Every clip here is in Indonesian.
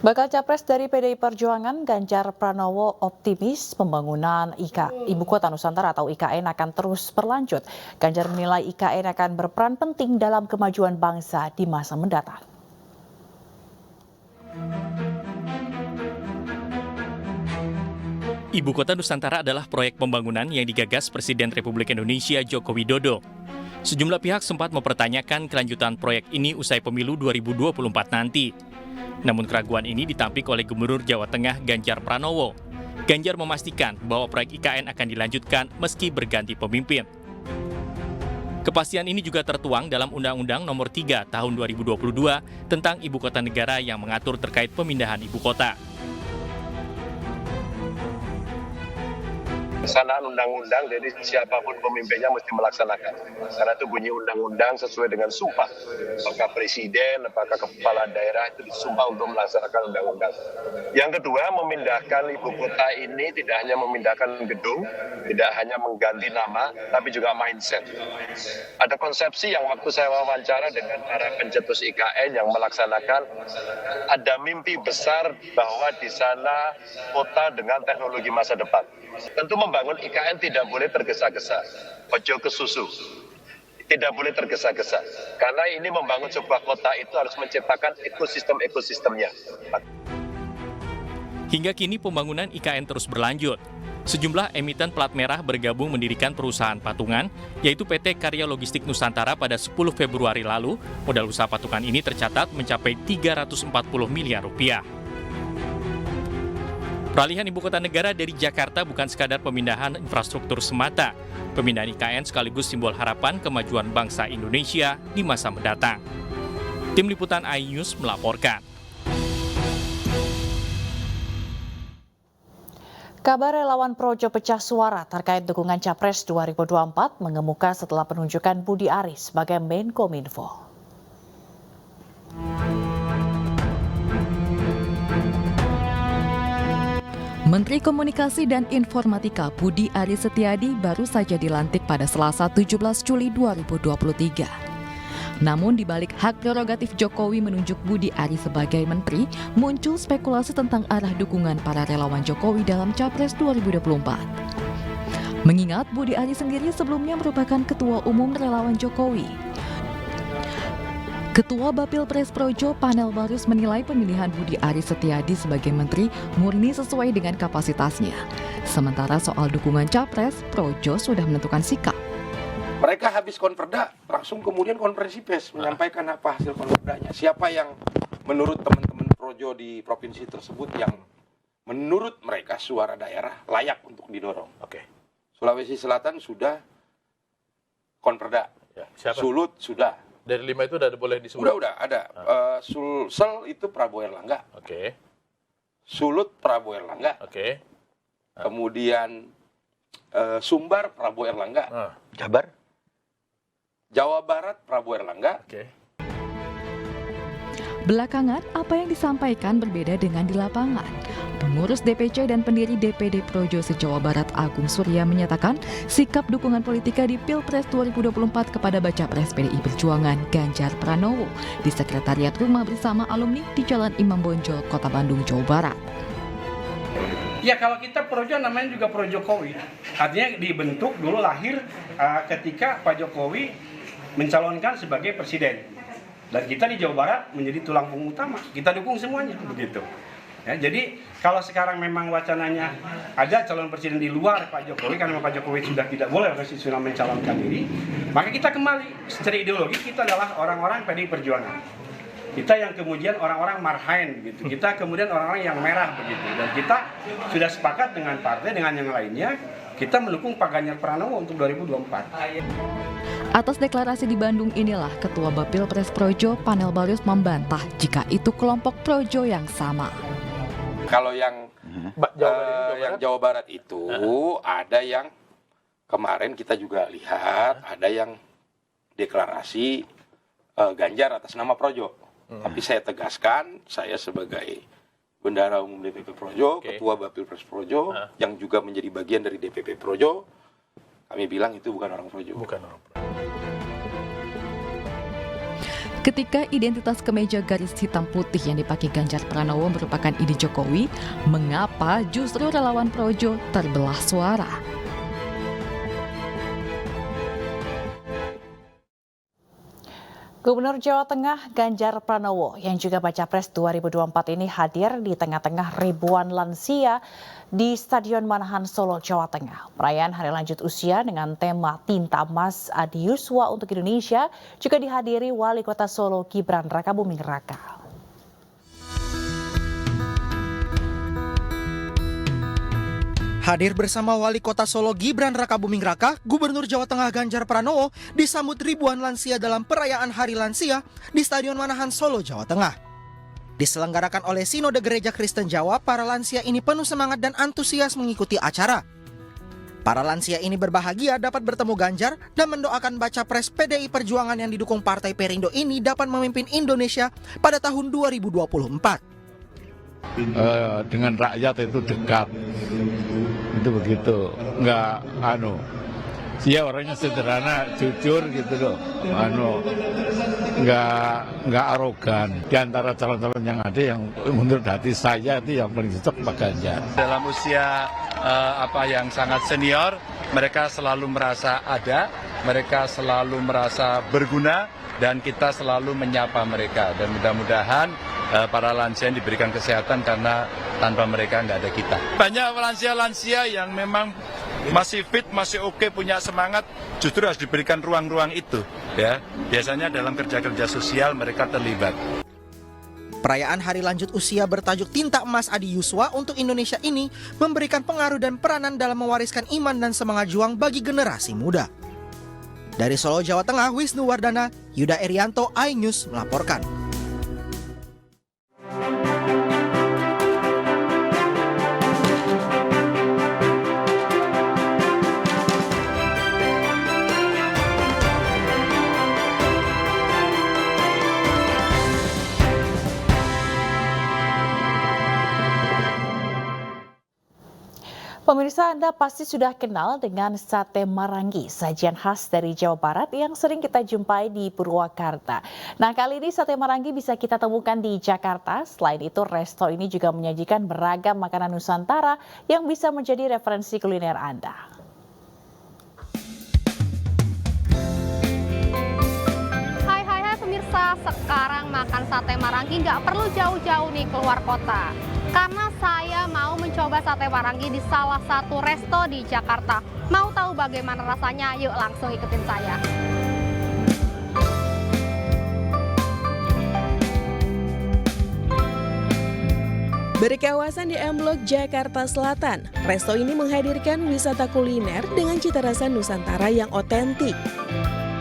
Bakal capres dari PDI Perjuangan Ganjar Pranowo optimis pembangunan Ibu Kota Nusantara atau IKN akan terus berlanjut. Ganjar menilai IKN akan berperan penting dalam kemajuan bangsa di masa mendatang. Ibu Kota Nusantara adalah proyek pembangunan yang digagas Presiden Republik Indonesia Joko Widodo. Sejumlah pihak sempat mempertanyakan kelanjutan proyek ini usai pemilu 2024 nanti. Namun keraguan ini ditampik oleh Gubernur Jawa Tengah Ganjar Pranowo. Ganjar memastikan bahwa proyek IKN akan dilanjutkan meski berganti pemimpin. Kepastian ini juga tertuang dalam Undang-Undang Nomor 3 Tahun 2022 tentang Ibu Kota Negara yang mengatur terkait pemindahan ibu kota. Pelaksanaan undang-undang, jadi siapapun pemimpinnya mesti melaksanakan. Karena itu bunyi undang-undang sesuai dengan sumpah. Apakah presiden, apakah kepala daerah itu disumpah untuk melaksanakan undang-undang. Yang kedua, memindahkan ibu kota ini tidak hanya memindahkan gedung, tidak hanya mengganti nama, tapi juga mindset. Ada konsepsi yang waktu saya wawancara dengan para pencetus IKN yang melaksanakan, ada mimpi besar bahwa di sana kota dengan teknologi masa depan. Tentu membangun IKN tidak boleh tergesa-gesa, ojo ke susu, tidak boleh tergesa-gesa. Karena ini membangun sebuah kota itu harus menciptakan ekosistemnya. Hingga kini pembangunan IKN terus berlanjut. Sejumlah emiten plat merah bergabung mendirikan perusahaan patungan, yaitu PT Karya Logistik Nusantara pada 10 Februari lalu. Modal usaha patungan ini tercatat mencapai 340 miliar rupiah. Peralihan ibu kota negara dari Jakarta bukan sekadar pemindahan infrastruktur semata. Pemindahan IKN sekaligus simbol harapan kemajuan bangsa Indonesia di masa mendatang. Tim Liputan iNews melaporkan. Kabar relawan Projo pecah suara terkait dukungan Capres 2024 mengemuka setelah penunjukan Budi Ari sebagai Menkominfo. Menteri Komunikasi dan Informatika Budi Ari Setiadi baru saja dilantik pada Selasa 17 Juli 2023. Namun di balik hak prerogatif Jokowi menunjuk Budi Ari sebagai menteri, muncul spekulasi tentang arah dukungan para relawan Jokowi dalam Capres 2024. Mengingat Budi Ari sendiri sebelumnya merupakan Ketua Umum Relawan Jokowi. Ketua Bapil Pres Projo Panel Barus menilai pemilihan Budi Ari Setiadi sebagai menteri murni sesuai dengan kapasitasnya. Sementara soal dukungan Capres, Projo sudah menentukan sikap. Mereka habis konverda, langsung kemudian konferensi pers menyampaikan apa hasil konverdanya. Siapa yang menurut teman-teman Projo di provinsi tersebut yang menurut mereka suara daerah layak untuk didorong. Oke. Sulawesi Selatan sudah konverda. Ya, siapa? Sulut sudah. Dari 5 itu udah boleh disebut? Udah ada. Sulsel itu Prabowo Erlangga. Oke. Sulut Prabowo Erlangga. Oke. Kemudian Sumbar Prabowo Erlangga. Jabar? Jawa Barat Prabowo Erlangga. Oke. Belakangan, apa yang disampaikan berbeda dengan di lapangan. Pengurus DPC dan pendiri DPD Projo se-Jawa Barat Agung Surya menyatakan sikap dukungan politika di Pilpres 2024 kepada baca pres PDI Perjuangan Ganjar Pranowo di Sekretariat Rumah Bersama Alumni di Jalan Imam Bonjol, Kota Bandung, Jawa Barat. Ya kalau kita Projo namanya juga Pro Jokowi. Artinya dibentuk dulu lahir ketika Pak Jokowi mencalonkan sebagai presiden. Dan kita di Jawa Barat menjadi tulang punggung utama. Kita dukung semuanya begitu. Ya, jadi kalau sekarang memang wacananya ada calon presiden di luar Pak Jokowi karena Pak Jokowi sudah tidak boleh konstitusional mencalonkan diri, maka kita kembali secara ideologi kita adalah orang-orang PDI Perjuangan. Kita yang kemudian orang-orang marhaen begitu. Kita kemudian orang-orang yang merah begitu. Dan kita sudah sepakat dengan partai dengan yang lainnya kita mendukung Pak Ganjar Pranowo untuk 2024. Atas deklarasi di Bandung inilah Ketua Bapil Pres Projo Panel Barus membantah jika itu kelompok Projo yang sama. Kalau yang Jawa Barat itu ada yang kemarin kita juga lihat ada yang deklarasi Ganjar atas nama Projo. Tapi saya tegaskan, saya sebagai Bendahara Umum DPP Projo, Ketua Bapil Pres Projo, yang juga menjadi bagian dari DPP Projo, kami bilang itu bukan orang Projo. Bukan orang Projo. Ketika identitas kemeja garis hitam putih yang dipakai Ganjar Pranowo merupakan ide Jokowi, mengapa justru relawan Projo terbelah suara? Gubernur Jawa Tengah Ganjar Pranowo yang juga baca pres 2024 ini hadir di tengah-tengah ribuan lansia di Stadion Manahan Solo, Jawa Tengah. Perayaan Hari Lanjut Usia dengan tema Tinta Emas Adi Yuswa untuk Indonesia juga dihadiri Wali Kota Solo Gibran Rakabuming Raka. Hadir bersama Wali Kota Solo Gibran Rakabuming Raka, Gubernur Jawa Tengah Ganjar Pranowo disambut ribuan lansia dalam perayaan Hari Lansia di Stadion Manahan Solo, Jawa Tengah. Diselenggarakan oleh Sinode Gereja Kristen Jawa, para lansia ini penuh semangat dan antusias mengikuti acara. Para lansia ini berbahagia dapat bertemu Ganjar dan mendoakan baca pres PDI Perjuangan yang didukung Partai Perindo ini dapat memimpin Indonesia pada tahun 2024. Dengan rakyat itu dekat, itu begitu, nggak dia orangnya sederhana, jujur gitu loh, nggak arogan. Di antara calon-calon yang ada, yang menurut hati saya itu yang paling cocok Pak Ganjar. Dalam usia yang sangat senior, mereka selalu merasa ada, mereka selalu merasa berguna, dan kita selalu menyapa mereka. Dan mudah-mudahan para lansia yang diberikan kesehatan, karena tanpa mereka nggak ada kita. Banyak lansia-lansia yang memang masih fit, masih oke, punya semangat, justru harus diberikan ruang-ruang itu. Ya, biasanya dalam kerja-kerja sosial mereka terlibat. Perayaan Hari Lanjut Usia bertajuk Tinta Emas Adi Yuswa untuk Indonesia ini memberikan pengaruh dan peranan dalam mewariskan iman dan semangat juang bagi generasi muda. Dari Solo, Jawa Tengah, Wisnu Wardana, Yuda Erianto, iNews melaporkan. Pemirsa, Anda pasti sudah kenal dengan sate marangi, sajian khas dari Jawa Barat yang sering kita jumpai di Purwakarta. Nah, kali ini sate marangi bisa kita temukan di Jakarta. Selain itu, resto ini juga menyajikan beragam makanan Nusantara yang bisa menjadi referensi kuliner Anda. Hai pemirsa, sekarang makan sate marangi nggak perlu jauh-jauh nih keluar kota. Karena saya mau mencoba sate marangi di salah satu resto di Jakarta. Mau tahu bagaimana rasanya? Yuk langsung ikutin saya. Berkawasan di M Block, Jakarta Selatan, resto ini menghadirkan wisata kuliner dengan cita rasa Nusantara yang otentik.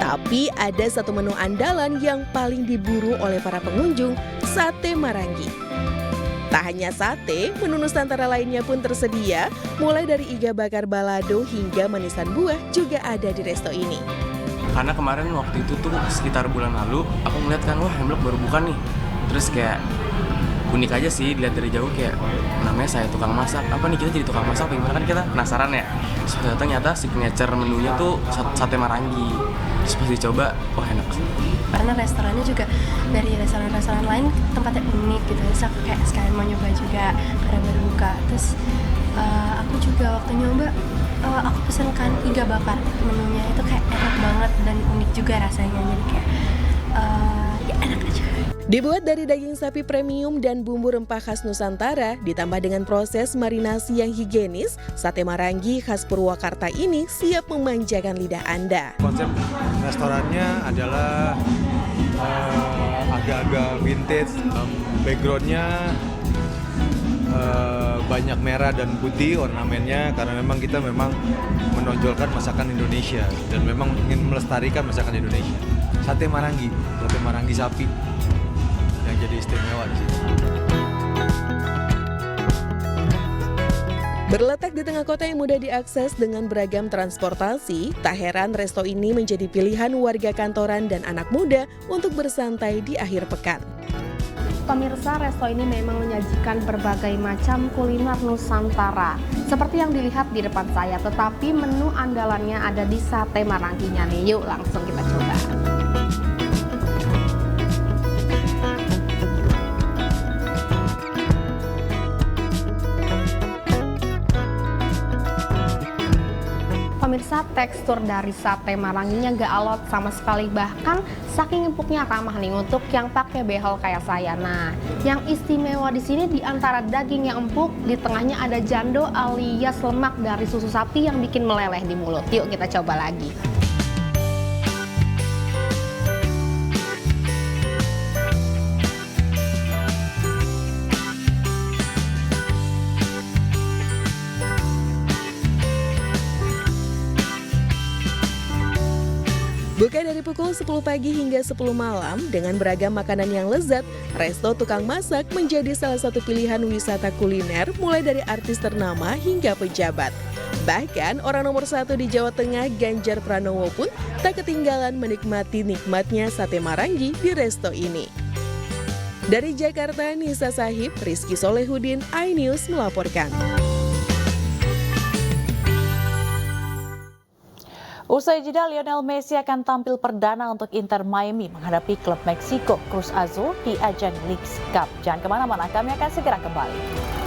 Tapi ada satu menu andalan yang paling diburu oleh para pengunjung, sate marangi. Tak hanya sate, menu Nusantara lainnya pun tersedia, mulai dari iga bakar balado hingga manisan buah juga ada di resto ini. Karena kemarin waktu itu tuh sekitar bulan lalu, aku ngeliat kan, wah M Block baru buka nih. Terus kayak unik aja sih, dilihat dari jauh kayak namanya saya tukang masak. Apa nih, kita jadi tukang masak apa gimana, kan kita penasaran ya. Ternyata signature menunya tuh sate marangi. Terus pas dicoba, wah enak sih. Karena restorannya juga dari restoran-restoran lain tempatnya unik gitu, terus aku kayak sekalian mau nyoba juga karena baru buka. Terus aku juga waktu nyoba, aku pesenkan iga bakar, menunya itu kayak enak banget dan unik juga rasanya, jadi kayak ya enak aja. Dibuat dari daging sapi premium dan bumbu rempah khas Nusantara, ditambah dengan proses marinasi yang higienis, sate marangi khas Purwakarta ini siap memanjakan lidah Anda. Konsep restorannya adalah agak-agak vintage, backgroundnya banyak merah dan putih ornamennya, karena memang kita menonjolkan masakan Indonesia dan memang ingin melestarikan masakan Indonesia. Sate marangi sapi yang jadi istimewa di sini. Berletak di tengah kota yang mudah diakses dengan beragam transportasi, tak heran resto ini menjadi pilihan warga kantoran dan anak muda untuk bersantai di akhir pekan. Pemirsa, resto ini memang menyajikan berbagai macam kuliner Nusantara. Seperti yang dilihat di depan saya, tetapi menu andalannya ada di sate maranginya nih. Yuk langsung kita coba. pemirsa, tekstur dari sate maranginya nggak alot sama sekali, bahkan saking empuknya ramah nih untuk yang pakai behel kayak saya. Nah, yang istimewa di sini di antara daging yang empuk, di tengahnya ada jando alias lemak dari susu sapi yang bikin meleleh di mulut. Yuk kita coba lagi. Buka dari pukul 10 pagi hingga 10 malam dengan beragam makanan yang lezat, Resto Tukang Masak menjadi salah satu pilihan wisata kuliner mulai dari artis ternama hingga pejabat. Bahkan orang nomor 1 di Jawa Tengah, Ganjar Pranowo pun tak ketinggalan menikmati nikmatnya sate marangi di resto ini. Dari Jakarta, Nisa Sahib, Rizky Solehudin, iNews melaporkan. Usai jeda, Lionel Messi akan tampil perdana untuk Inter Miami menghadapi klub Meksiko Cruz Azul di ajang Leagues Cup. Jangan kemana-mana, kami akan segera kembali.